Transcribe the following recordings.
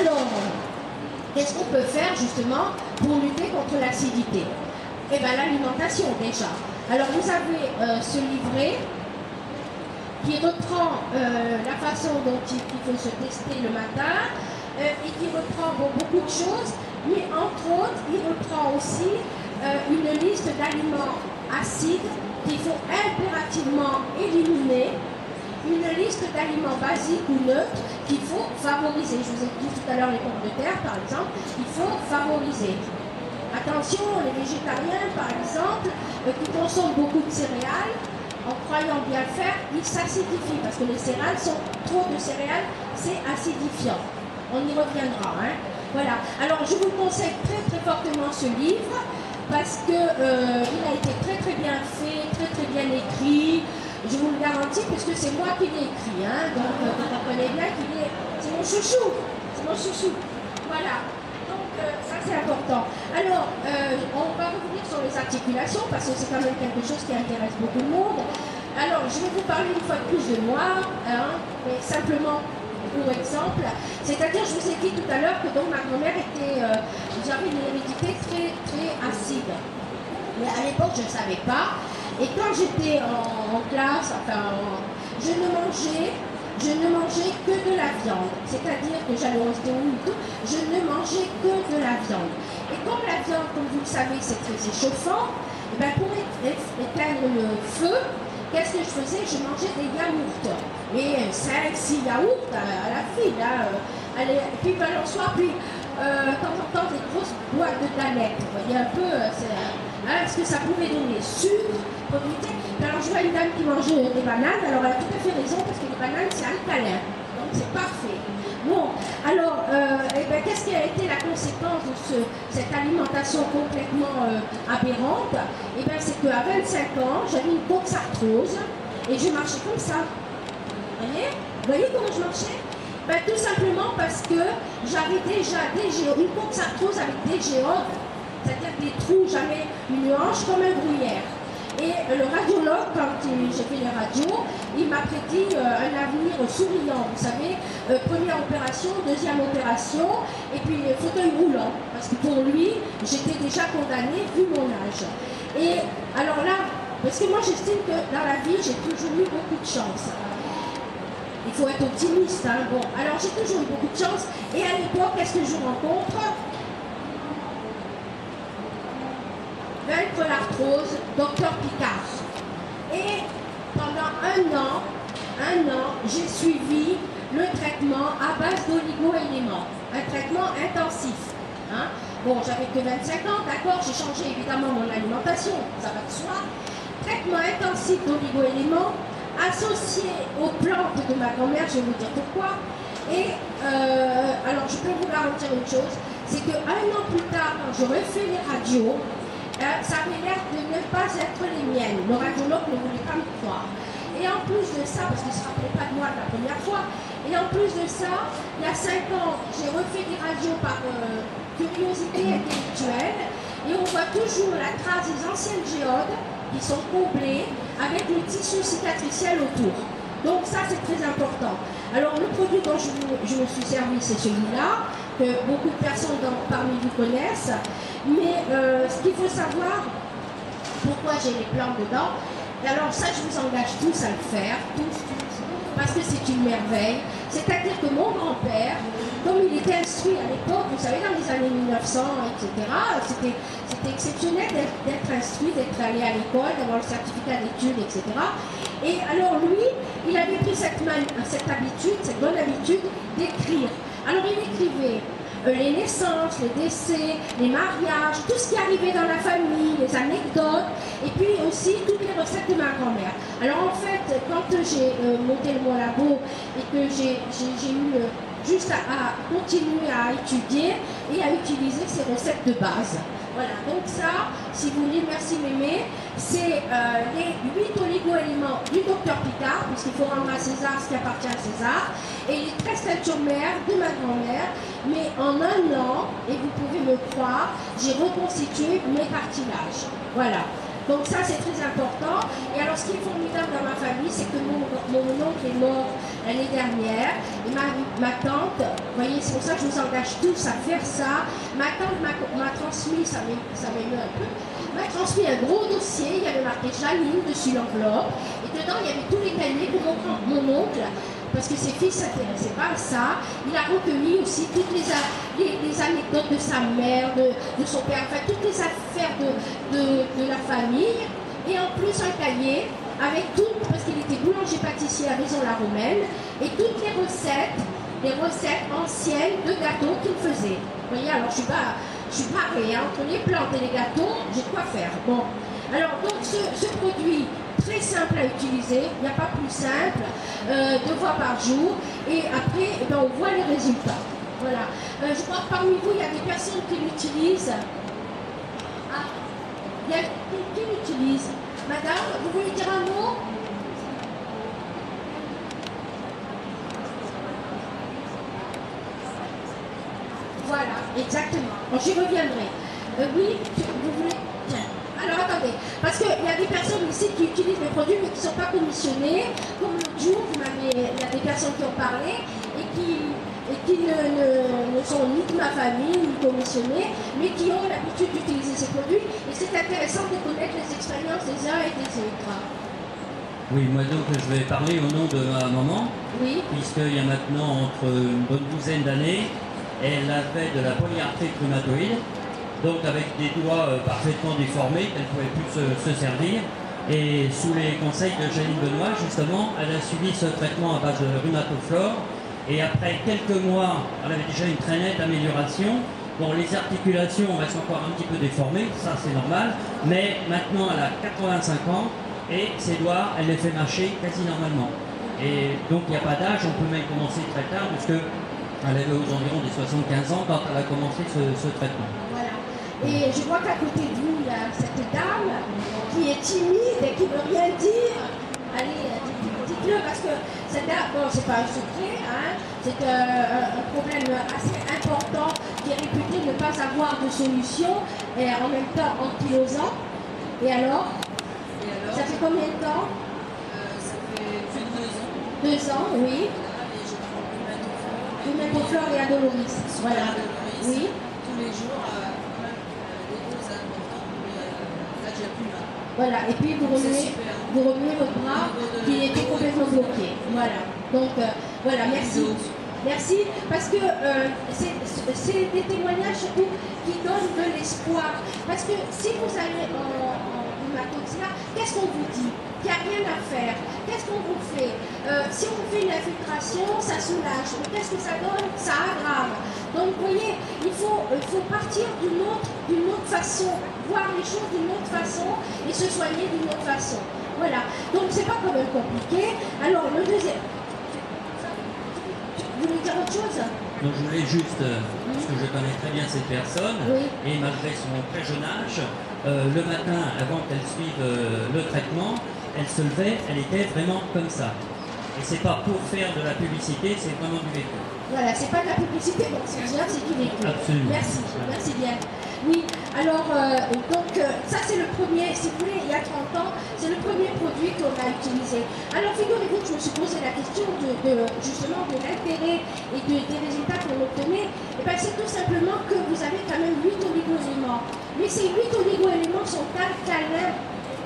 Alors, qu'est-ce qu'on peut faire justement pour lutter contre l'acidité? Eh bien, l'alimentation déjà. Alors, vous avez ce livret qui reprend la façon dont il faut se tester le matin et qui reprend beaucoup de choses, mais entre autres, il reprend aussi une liste d'aliments acides qu'il faut impérativement éliminer, une liste d'aliments basiques ou neutres qu'il faut favoriser. Je vous ai dit tout à l'heure les pommes de terre, par exemple, il faut favoriser. Attention, les végétariens, par exemple, qui consomment beaucoup de céréales, en croyant bien faire, ils s'acidifient, parce que les céréales sont trop de céréales, c'est acidifiant. On y reviendra. Hein. Voilà. Alors, je vous conseille très très fortement ce livre, parce que il a été très très bien fait, très très bien écrit. Je vous le garantis, puisque c'est moi qui l'ai écrit. Hein. Donc, vous comprenez bien qu'il est... C'est mon chouchou. C'est mon chouchou. Voilà. Donc, ça c'est important. Alors, on va revenir sur les articulations, parce que c'est quand même quelque chose qui intéresse beaucoup de monde. Alors, je vais vous parler une fois de plus de moi, hein, mais simplement pour exemple. C'est-à-dire, je vous ai dit tout à l'heure que donc ma grand-mère était, j'avais une hérédité très très acide. Mais à l'époque, je ne savais pas. Et quand j'étais en classe, enfin, je ne mangeais que de la viande. C'est-à-dire que j'allais au restaurant et tout, je ne mangeais que de la viande. Et comme la viande, comme vous le savez, c'est très échauffant, et ben pour éteindre le feu, qu'est-ce que je faisais? Je mangeais des yaourts. Et 5-6 yaourts à la file. Et puis ben, le soir, puis de temps en temps, des grosses boîtes de galettes. Vous voyez un peu, parce que ça pouvait donner sucre, productivité. Alors je vois une dame qui mangeait des bananes, alors elle a tout à fait raison, parce que les bananes, c'est alcalin. Donc c'est parfait. Bon, alors, ben, qu'est-ce qui a été la conséquence de cette alimentation complètement aberrante? Eh bien, c'est qu'à 25 ans, j'avais une coxarthrose et je marchais comme ça. Vous voyez comment je marchais? Ben, tout simplement parce que j'avais déjà des géodes, une coxarthrose avec des géodes, c'est-à-dire des trous, jamais une hanche comme un gruyère. Et le radiologue, quand j'ai fait les radios, il m'a prédit un avenir souriant. Vous savez, première opération, deuxième opération, et puis fauteuil roulant. Parce que pour lui, j'étais déjà condamnée vu mon âge. Et alors là, parce que moi j'estime que dans la vie, j'ai toujours eu beaucoup de chance. Il faut être optimiste. Hein. Bon, alors j'ai toujours eu beaucoup de chance. Et à l'époque, qu'est-ce que je rencontre? Vaincre l'arthrose, docteur Picard. Et pendant un an, j'ai suivi le traitement à base d'oligo-éléments. Un traitement intensif. Hein. Bon, j'avais que 25 ans, d'accord, j'ai changé évidemment mon alimentation, ça va de soi. Traitement intensif d'oligo-éléments, associé aux plantes de ma grand-mère, je vais vous dire pourquoi. Et alors, je peux vous garantir une chose, c'est qu'un an plus tard, quand j'aurais fait les radios, ça avait l'air de ne pas être les miennes. Le radiologue ne voulait pas me croire. Et en plus de ça, parce qu'il ne se rappelait pas de moi la première fois, et en plus de ça, il y a 5 ans, j'ai refait des radios par curiosité intellectuelle, et on voit toujours la trace des anciennes géodes qui sont comblées avec le tissu cicatriciel autour. Donc ça, c'est très important. Alors, le produit dont je me suis servi, c'est celui-là, que beaucoup de personnes parmi vous connaissent. Mais ce qu'il faut savoir, pourquoi j'ai les plantes dedans, alors ça, je vous engage tous à le faire, tous, parce que c'est une merveille. C'est-à-dire que mon grand-père, comme il était instruit à l'époque, vous savez, dans les années 1900, etc., c'était exceptionnel d'être instruit, d'être allé à l'école, d'avoir le certificat d'études, etc. Et alors lui, il avait pris cette habitude, cette bonne habitude d'écrire. Alors il écrivait les naissances, les décès, les mariages, tout ce qui arrivait dans la famille, les anecdotes, et puis aussi toutes les recettes de ma grand-mère. Alors en fait, quand j'ai monté mon labo et que j'ai eu juste à continuer à étudier et à utiliser ces recettes de base. Voilà, donc ça, si vous voulez, merci Mémé, c'est les 8 oligo-éléments du docteur Picard, puisqu'il faut rendre à César ce qui appartient à César, et les 13 ceintures mères de ma grand-mère, mais en un an, et vous pouvez me croire, j'ai reconstitué mes cartilages. Voilà. Donc ça, c'est très important. Et alors, ce qui est formidable dans ma famille, c'est que mon oncle est mort l'année dernière. Et ma tante, vous voyez, c'est pour ça que je vous engage tous à faire ça. Ma tante m'a transmis, ça m'émeut un peu, m'a transmis un gros dossier. Il y avait marqué Janine dessus l'enveloppe. Et dedans, il y avait tous les cahiers que mon oncle, parce que ses fils ne s'intéressaient pas à ça, il a recueilli aussi toutes les anecdotes de sa mère, de son père, enfin toutes les affaires de la famille, et en plus un cahier avec tout, parce qu'il était boulanger-pâtissier à Maison-la-Romaine, et toutes les recettes anciennes de gâteaux qu'il faisait. Vous voyez, alors je suis parée, hein, entre les plantes et les gâteaux, j'ai de quoi faire. Bon, alors donc ce produit, très simple à utiliser, il n'y a pas plus simple, 2 fois par jour, et après, eh ben, on voit les résultats. Voilà. Je crois que parmi vous, il y a des personnes qui l'utilisent. Ah, il y a qui l'utilise. Madame, vous voulez dire un mot? Voilà, exactement. Bon, j'y reviendrai. Oui, vous voulez... Tiens. Alors attendez, parce qu'il y a des personnes ici qui utilisent mes produits mais qui ne sont pas commissionnés. Comme l'autre jour, il y a des personnes qui ont parlé et qui ne sont ni de ma famille, ni commissionnées, mais qui ont l'habitude d'utiliser ces produits. Et c'est intéressant de connaître les expériences des uns et des autres. Oui, moi donc je vais parler au nom de ma maman, oui. Puisqu'il y a maintenant entre une bonne douzaine d'années, elle a fait de la polyarthrite rhumatoïde. Donc avec des doigts parfaitement déformés, elle ne pouvait plus se servir. Et sous les conseils de Janine Benoît, justement, elle a suivi ce traitement à base de rhumatoflore. Et après quelques mois, elle avait déjà une très nette amélioration. Bon, les articulations restent encore un petit peu déformées, ça c'est normal. Mais maintenant, elle a 85 ans et ses doigts, elle les fait marcher quasi normalement. Et donc il n'y a pas d'âge, on peut même commencer très tard, puisque elle avait aux environs des 75 ans quand elle a commencé ce traitement. Voilà. Et je vois qu'à côté de vous, il y a cette dame qui est timide et qui ne veut rien dire. Allez, dites-le, parce que cette dame, bon, c'est pas un secret, hein, c'est un problème assez important qui est réputé ne pas avoir de solution, et en même temps ankylosant. Et alors, ça fait combien de temps? Ça fait plus de 2 ans. 2 ans, oui. Rhumatoflore et Adoloris. Voilà. Oui. Tous les jours, des doses importantes, mais là j'ai plus mal. Voilà, et puis vous remuez votre bras qui était complètement bloqué. Voilà. Donc, voilà, merci. Merci, parce que c'est des témoignages surtout qui donnent de l'espoir. Parce que si vous allez en rhumatologie, qu'est-ce qu'on vous dit? Il n'y a rien à faire. Qu'est-ce qu'on vous fait? Si on fait une infiltration, ça soulage. Mais qu'est-ce que ça donne? Ça aggrave. Donc, vous voyez, il faut partir d'une autre façon, voir les choses d'une autre façon et se soigner d'une autre façon. Voilà. Donc, c'est pas quand même compliqué. Alors, le deuxième... Vous voulez dire autre chose? Donc je voulais juste, parce que je connais très bien cette personne, oui. Et malgré son très jeune âge, le matin, avant qu'elle suive le traitement, elle se levait, elle était vraiment comme ça. Et c'est pas pour faire de la publicité, c'est vraiment du vécu. Voilà, c'est pas de la publicité, bon, c'est du vécu. Absolument. Merci, merci bien. Oui, alors, donc, ça c'est le premier, si vous voulez, il y a 30 ans, c'est le premier produit qu'on a utilisé. Alors, figurez-vous que je me suis posé la question justement de l'intérêt et des résultats qu'on obtenait. Et bien, c'est tout simplement que vous avez quand même 8 oligo-éléments. Mais ces 8 oligo-éléments sont alcalins.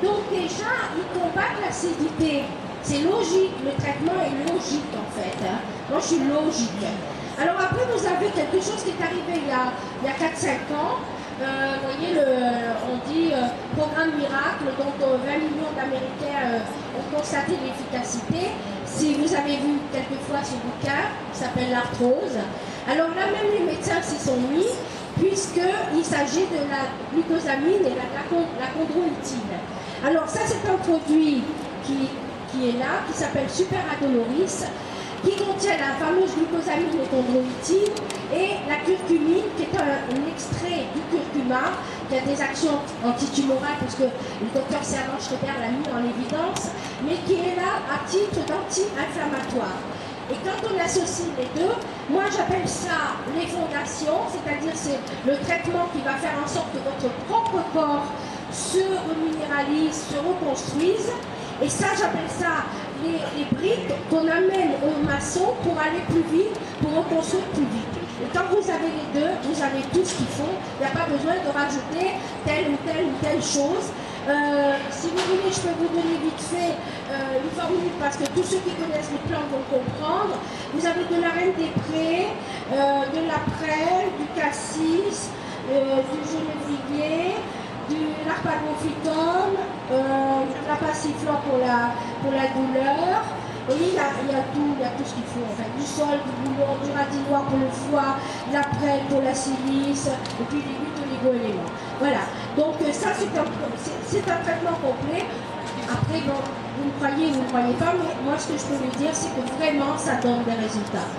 Donc, déjà, ils combattent l'acidité. C'est logique, le traitement est logique en fait. Hein. Moi, je suis logique. Alors après, vous avez quelque chose qui est arrivé il y a 4-5 ans. Vous voyez, on dit programme miracle, donc 20 millions d'Américains ont constaté l'efficacité. Si vous avez vu quelquefois ce bouquin, qui s'appelle l'arthrose. Alors là, même les médecins s'y sont mis, puisqu'il s'agit de la glucosamine et la chondroïtine. Alors ça, c'est un produit qui est là, qui s'appelle Super Adoloris, qui contient la fameuse glucosamine et chondroïtine et la curcumine, qui est un extrait du curcuma, qui a des actions antitumorales, parce que le docteur Servan Schreiber l'a mis en évidence, mais qui est là à titre d'anti-inflammatoire. Et quand on associe les deux, moi j'appelle ça les fondations, c'est-à-dire c'est le traitement qui va faire en sorte que votre propre corps se reminéralisent, se reconstruisent. Et ça, j'appelle ça les briques qu'on amène aux maçons pour aller plus vite, pour reconstruire plus vite. Et quand vous avez les deux, vous avez tout ce qu'il faut. Il n'y a pas besoin de rajouter telle ou telle chose. Si vous voulez, je peux vous donner vite fait une formule parce que tous ceux qui connaissent les plantes vont comprendre. Vous avez de la reine des prés, de la prêle, du cassis, du genévrier, de l'arpagophytum, la passiflore pour la douleur. Vous voyez, il y a tout ce qu'il faut. En fait. Du sol, du boulon, du radis noir pour le foie, de la prêle pour la silice, et puis des 8 oligo-éléments. Voilà. Donc ça, c'est un traitement complet. Après, bon, vous me croyez pas, mais moi, ce que je peux vous dire, c'est que vraiment, ça donne des résultats.